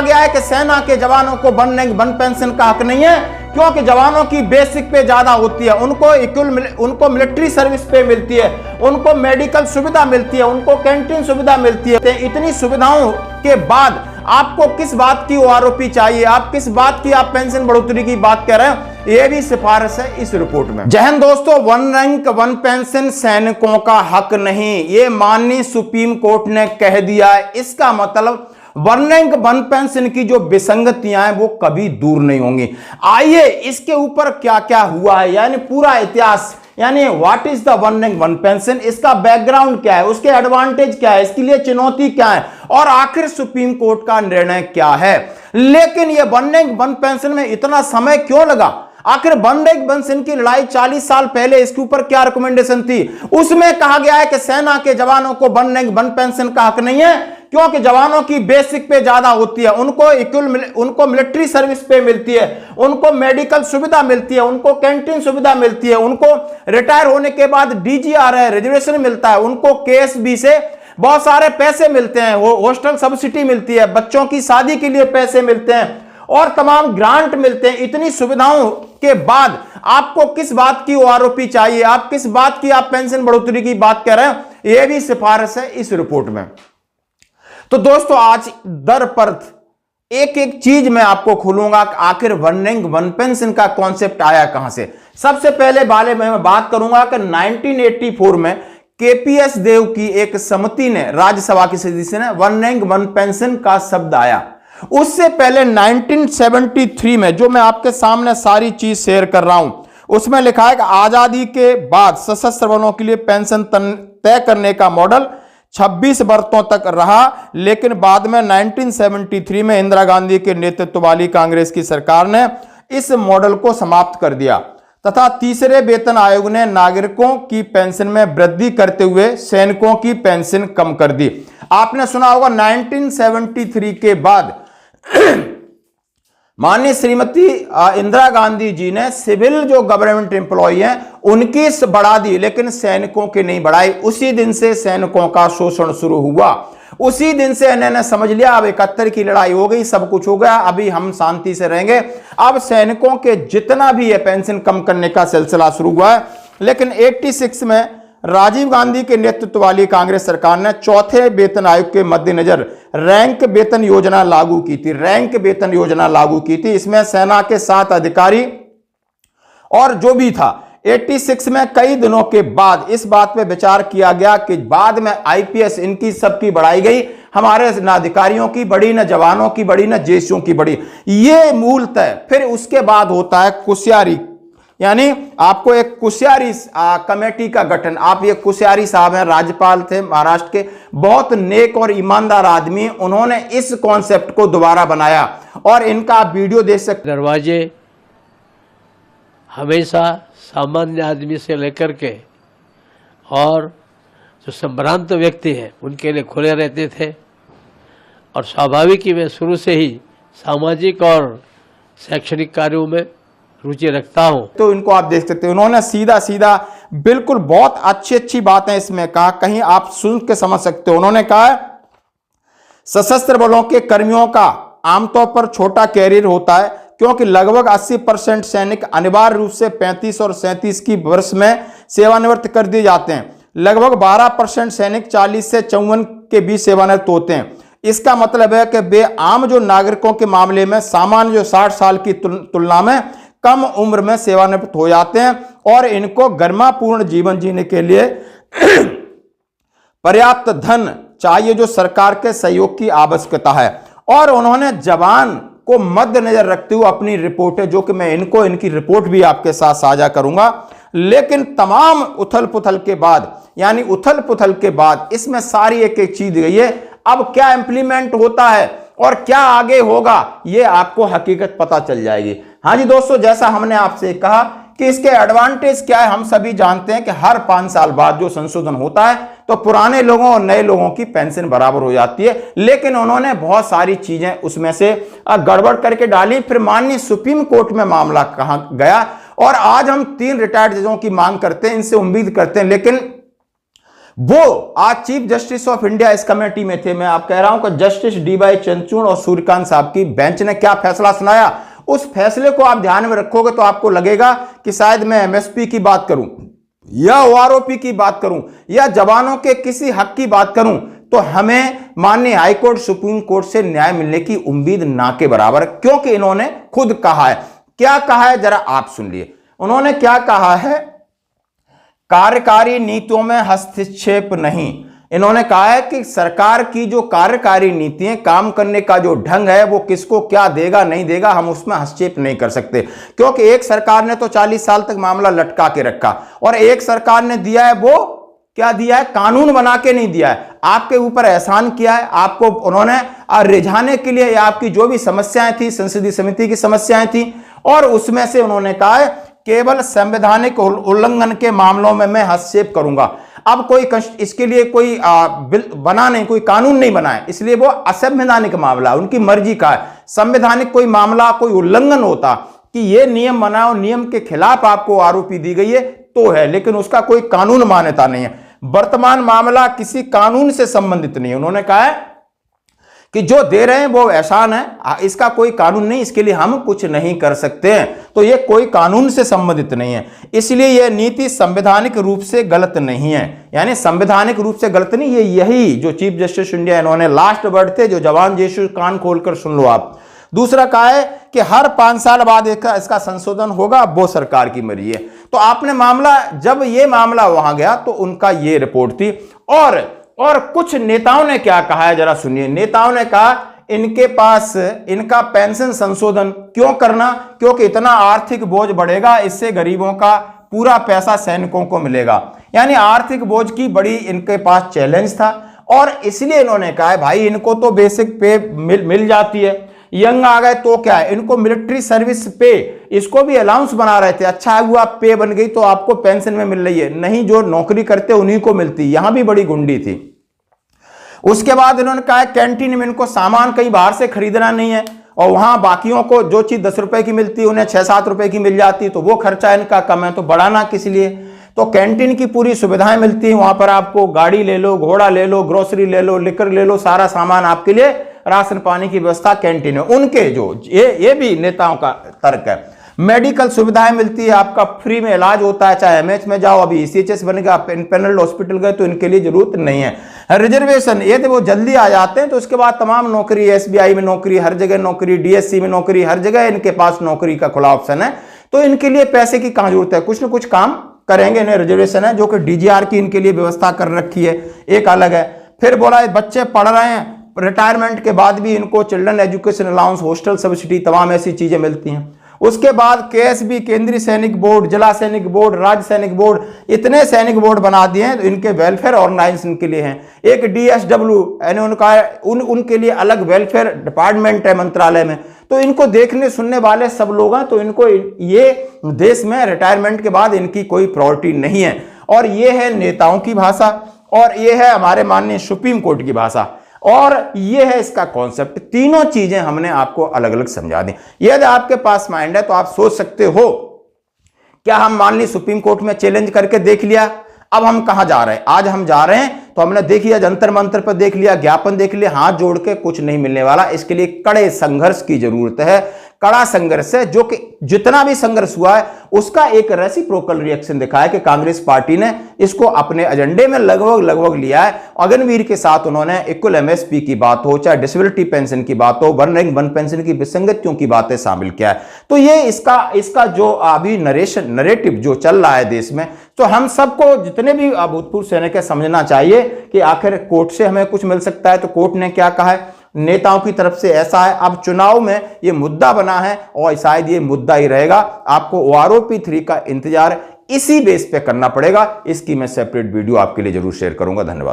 कहा गया है कि सेना के जवानों को वन पेंशन का हक नहीं है, क्योंकि जवानों की बेसिक पे ज्यादा होती है, उनको मिलिट्री सर्विस पे मिलती है, उनको मेडिकल सुविधा मिलती है, उनको कैंटीन सुविधा मिलती है। इतनी सुविधाओं के बाद आपको किस बात की ओआरओपी चाहिए, आप किस बात की आप पेंशन बढ़ोतरी की बात कर रहे हैं? यह भी सिफारिश है इस रिपोर्ट में। जय हिंद दोस्तों, वन रैंक वन पेंशन सैनिकों का हक नहीं, ये माननीय सुप्रीम कोर्ट ने कह दिया है। इसका मतलब वन रैंक वन पेंशन की जो विसंगतियां हैं वो कभी दूर नहीं होंगी। आइए इसके ऊपर क्या क्या हुआ है, यानी पूरा इतिहास, यानी what is the one rank one pension, इसका बैकग्राउंड क्या है, उसके एडवांटेज क्या है, इसके लिए चुनौती क्या है, और आखिर सुप्रीम कोर्ट का निर्णय क्या है। लेकिन यह वन रैंक वन पेंशन में इतना समय क्यों लगा? आखिर वन रैंक पेंशन की लड़ाई 40 साल पहले इसके ऊपर क्या रिकमेंडेशन थी? उसमें कहा गया है कि सेना के जवानों को वन रैंक वन पेंशन का हक नहीं है, क्योंकि जवानों की बेसिक पे ज्यादा होती है, उनको मिलिट्री सर्विस पे मिलती है, उनको मेडिकल सुविधा मिलती है, उनको कैंटीन सुविधा मिलती है, उनको रिटायर होने के बाद डीजीआर है, रिजर्वेशन मिलता है, उनको केएसबी से बहुत सारे पैसे मिलते हैं, हॉस्टल सब्सिडी मिलती है, बच्चों की शादी के लिए पैसे मिलते हैं और तमाम ग्रांट मिलते हैं। इतनी सुविधाओं के बाद आपको किस बात की ओआरओपी चाहिए, आप किस बात की आप पेंशन बढ़ोतरी की बात कर रहे हैं? यह भी सिफारिश है इस रिपोर्ट में। तो दोस्तों आज दर परत एक एक चीज मैं आपको खोलूंगा, आखिर वन रैंक वन पेंशन का कॉन्सेप्ट आया कहां से। सबसे पहले वाले में मैं बात करूंगा कि 1984 में केपीएस देव की एक समिति ने, राज्यसभा की सदस्य ने, वन रैंक वन पेंशन का शब्द आया। उससे पहले 1973 में, जो मैं आपके सामने सारी चीज शेयर कर रहा हूं, उसमें लिखा है कि आजादी के बाद सशस्त्र बलों के लिए पेंशन तय करने का मॉडल 26 वर्षों तक रहा, लेकिन बाद में 1973 में इंदिरा गांधी के नेतृत्व वाली कांग्रेस की सरकार ने इस मॉडल को समाप्त कर दिया तथा तीसरे वेतन आयोग ने नागरिकों की पेंशन में वृद्धि करते हुए सैनिकों की पेंशन कम कर दी। आपने सुना होगा 1973 के बाद माननीय श्रीमती इंदिरा गांधी जी ने सिविल जो गवर्नमेंट एम्प्लॉय हैं उनकी बढ़ा दी, लेकिन सैनिकों की नहीं बढ़ाई। उसी दिन से सैनिकों का शोषण शुरू हुआ, उसी दिन से इन्होंने समझ लिया अब 71 की लड़ाई हो गई, सब कुछ हो गया, अभी हम शांति से रहेंगे। अब सैनिकों के जितना भी है पेंशन कम करने का सिलसिला शुरू हुआ है। लेकिन 86 में राजीव गांधी के नेतृत्व वाली कांग्रेस सरकार ने चौथे वेतन आयोग के मद्देनजर रैंक वेतन योजना लागू की थी। रैंक वेतन योजना लागू की थी, इसमें सेना के 7 अधिकारी और जो भी था। 86 में कई दिनों के बाद इस बात पे विचार किया गया कि बाद में आईपीएस इनकी सबकी बढ़ाई गई, हमारे न अधिकारियों की बढ़ी, न जवानों की बढ़ी, न जेसीओ की बढ़ी। ये मूलतः फिर उसके बाद होता है कुश्यारी, यानी आपको एक कुश्यारी कमेटी का गठन। आप ये कुश्यारी साहब हैं, राज्यपाल थे महाराष्ट्र के, बहुत नेक और ईमानदार आदमी, उन्होंने इस कॉन्सेप्ट को दोबारा बनाया और इनका आप वीडियो देख सकते। दरवाजे हमेशा सामान्य आदमी से लेकर के और जो संभ्रांत व्यक्ति हैं उनके लिए खुले रहते थे, और स्वाभाविक ही मैं शुरू से ही सामाजिक और शैक्षणिक कार्यों में रुचि रखता हूं। तो इनको आप देख सकते हैं, उन्होंने सीधा सीधा बिल्कुल बहुत अच्छी बातें इसमें कहा, कहीं आप सुन के समझ सकते हो। उन्होंने कहा सशस्त्र बलों के कर्मियों का आमतौर पर छोटा कैरियर होता है, क्योंकि लगभग 80% सैनिक अनिवार्य रूप से 35 और 37 की वर्ष में सेवानिवृत्त कर दिए जाते हैं। लगभग 12% सैनिक 40 से 54 के बीच सेवानिवृत्त होते हैं। इसका मतलब है कि वे आम जो नागरिकों के मामले में सामान्य जो 60 साल की तुलना में कम उम्र में सेवानिवृत्त हो जाते हैं और इनको गरिमापूर्ण जीवन जीने के लिए पर्याप्त धन चाहिए, जो सरकार के सहयोग की आवश्यकता है। और उन्होंने जवान को मद्देनजर रखते हुए अपनी रिपोर्ट है, जो कि मैं इनकी रिपोर्ट भी आपके साथ साझा करूंगा। लेकिन तमाम उथल पुथल के बाद, यानी उथल पुथल के बाद इसमें सारी एक एक चीज गई है। अब क्या इंप्लीमेंट होता है और क्या आगे होगा, ये आपको हकीकत पता चल जाएगी। हाँ जी दोस्तों, जैसा हमने आपसे कहा कि इसके एडवांटेज क्या है, हम सभी जानते हैं कि हर 5 साल बाद जो संशोधन होता है तो पुराने लोगों और नए लोगों की पेंशन बराबर हो जाती है। लेकिन उन्होंने बहुत सारी चीजें उसमें से गड़बड़ करके डाली। फिर माननीय सुप्रीम कोर्ट में मामला कहां गया और आज हम 3 रिटायर्ड जजों की मांग करते हैं, इनसे उम्मीद करते हैं। लेकिन वो आज चीफ जस्टिस ऑफ इंडिया इस कमेटी में थे। मैं आप कह रहा हूं कि जस्टिस डी.वाई. चंद्रचूड़ और सूर्यकांत साहब की बेंच ने क्या फैसला सुनाया, उस फैसले को आप ध्यान में रखोगे तो आपको लगेगा कि शायद मैं एमएसपी की बात करूं या ओआरओपी की बात करूं या जवानों के किसी हक की बात करूं तो हमें माननीय हाईकोर्ट सुप्रीम कोर्ट से न्याय मिलने की उम्मीद ना के बराबर, क्योंकि इन्होंने खुद कहा है। क्या कहा है जरा आप सुन लिए। उन्होंने क्या कहा है, कार्यकारी नीतियों में हस्तक्षेप नहीं। इन्होंने कहा है कि सरकार की जो कार्यकारी नीतियां, काम करने का जो ढंग है, वो किसको क्या देगा नहीं देगा हम उसमें हस्तक्षेप नहीं कर सकते, क्योंकि एक सरकार ने तो 40 साल तक मामला लटका के रखा और एक सरकार ने दिया है, वो क्या दिया है, कानून बना के नहीं दिया है, आपके ऊपर एहसान किया है। आपको उन्होंने रिझाने के लिए या आपकी जो भी समस्याएं थी, संसदीय समिति की समस्याएं थी, और उसमें से उन्होंने कहा है केवल संवैधानिक उल्लंघन के मामलों में मैं हस्तक्षेप करूंगा। अब कोई इसके लिए कोई बिल बना नहीं, कोई कानून नहीं बना है, इसलिए वो असंवैधानिक मामला उनकी मर्जी का है। संवैधानिक कोई मामला, कोई उल्लंघन होता कि ये नियम बनाओ, नियम के खिलाफ आपको आरोपी दी गई है तो है, लेकिन उसका कोई कानून मान्यता नहीं है। वर्तमान मामला किसी कानून से संबंधित नहीं है। उन्होंने कहा है कि जो दे रहे हैं वो एहसान है, इसका कोई कानून नहीं, इसके लिए हम कुछ नहीं कर सकते हैं, तो ये कोई कानून से संबंधित नहीं है, इसलिए यह नीति संवैधानिक रूप से गलत नहीं है। यानी संवैधानिक रूप से गलत नहीं, ये यही जो चीफ जस्टिस इंडिया इन्होंने लास्ट वर्ड थे, जो जवान जेशु कान खोलकर सुन लो आप। दूसरा कहा है कि हर 5 साल बाद इसका संशोधन होगा, वो सरकार की मर्जी है। तो आपने मामला, जब ये मामला वहां गया तो उनका ये रिपोर्ट थी। और कुछ नेताओं ने क्या कहा है जरा सुनिए। नेताओं ने कहा इनके पास इनका पेंशन संशोधन क्यों करना, क्योंकि इतना आर्थिक बोझ बढ़ेगा, इससे गरीबों का पूरा पैसा सैनिकों को मिलेगा। यानी आर्थिक बोझ की बड़ी इनके पास चैलेंज था, और इसलिए इन्होंने कहा है भाई इनको तो बेसिक पे मिल जाती है, यंग आ गए तो क्या है, इनको मिलिट्री सर्विस पे, इसको भी अलाउंस बना रहे थे, अच्छा हुआ पे बन गई तो आपको पेंशन में मिल रही है, नहीं जो नौकरी करते उन्हीं को मिलती, यहां भी बड़ी गुंडी थी। उसके बाद इन्होंने कहा कैंटीन में इनको सामान कहीं बाहर से खरीदना नहीं है, और वहां बाकियों को जो चीज 10 रुपए की मिलती है उन्हें 6-7 रुपए की मिल जाती, तो वो खर्चा इनका कम है, तो बढ़ाना किस लिए। तो कैंटीन की पूरी सुविधाएं मिलती है, वहां पर आपको गाड़ी ले लो, घोड़ा ले लो, ग्रोसरी ले लो, लिकर ले लो, सारा सामान आपके लिए, राशन पानी की व्यवस्था कैंटीन में। उनके जो ये भी नेताओं का तर्क है। मेडिकल सुविधाएं मिलती है, आपका फ्री में इलाज होता है, चाहे एमएच में जाओ, अभी ईसीएचएस बनेगा, पैनल हॉस्पिटल गए तो इनके लिए जरूरत नहीं है। रिजर्वेशन ये तो वो जल्दी आ जाते हैं, तो उसके बाद तमाम नौकरी, एसबीआई में नौकरी, हर जगह नौकरी, डीएससी में नौकरी, हर जगह इनके पास नौकरी का खुला ऑप्शन है, तो इनके लिए पैसे की कहां जरूरत है, कुछ ना कुछ काम करेंगे। इन्हें रिजर्वेशन है, जो कि डीजीआर की इनके लिए व्यवस्था कर रखी है, एक अलग है। फिर बोला बच्चे पढ़ रहे हैं, रिटायरमेंट के बाद भी इनको children education allowance, hostel subsidy, तमाम ऐसी चीजें मिलती हैं। उसके बाद केएसबी, केंद्रीय सैनिक बोर्ड, जिला सैनिक बोर्ड, राज्य सैनिक बोर्ड, इतने सैनिक बोर्ड बना दिए हैं, तो इनके वेलफेयर ऑर्गेनाइजेशन के लिए हैं। एक डीएसडब्ल्यू यानी उनका उनके लिए अलग वेलफेयर डिपार्टमेंट है मंत्रालय में, तो इनको देखने सुनने वाले सब लोग हैं, तो इनको ये देश में रिटायरमेंट के बाद इनकी कोई प्रायोरिटी नहीं है। और ये है नेताओं की भाषा, और ये है हमारे माननीय सुप्रीम कोर्ट की भाषा, और ये है इसका कॉन्सेप्ट। तीनों चीजें हमने आपको अलग अलग समझा दी। यदि आपके पास माइंड है तो आप सोच सकते हो, क्या हम मान ली सुप्रीम कोर्ट में चैलेंज करके देख लिया, अब हम कहां जा रहे हैं। आज हम जा रहे हैं तो हमने देख लिया, जंतर मंतर पर देख लिया, ज्ञापन देख लिया, हाथ जोड़ के कुछ नहीं मिलने वाला। इसके लिए कड़े संघर्ष की जरूरत है, कड़ा संघर्ष है, जो कि जितना भी संघर्ष हुआ है उसका एक रेसिप्रोकल रिएक्शन दिखा है कि कांग्रेस पार्टी ने इसको अपने एजेंडे में लगभग लिया है। अग्निवीर के साथ उन्होंने इक्वल एमएसपी की बात हो, चाहे डिसेबिलिटी पेंशन की बात हो, 1 रैंक 1 पेंशन की विसंगतियों की बातें शामिल किया है। तो ये इसका जो अभी नरेटिव जो चल रहा है देश में, तो हम सबको जितने भी भूतपूर्व सैनिक है समझना चाहिए कि आखिर कोर्ट से हमें कुछ मिल सकता है, तो कोर्ट ने क्या कहा है, नेताओं की तरफ से ऐसा है। अब चुनाव में ये मुद्दा बना है और शायद ये मुद्दा ही रहेगा। आपको ओआरओपी 3 का इंतजार इसी बेस पे करना पड़ेगा। इसकी मैं सेपरेट वीडियो आपके लिए जरूर शेयर करूंगा। धन्यवाद।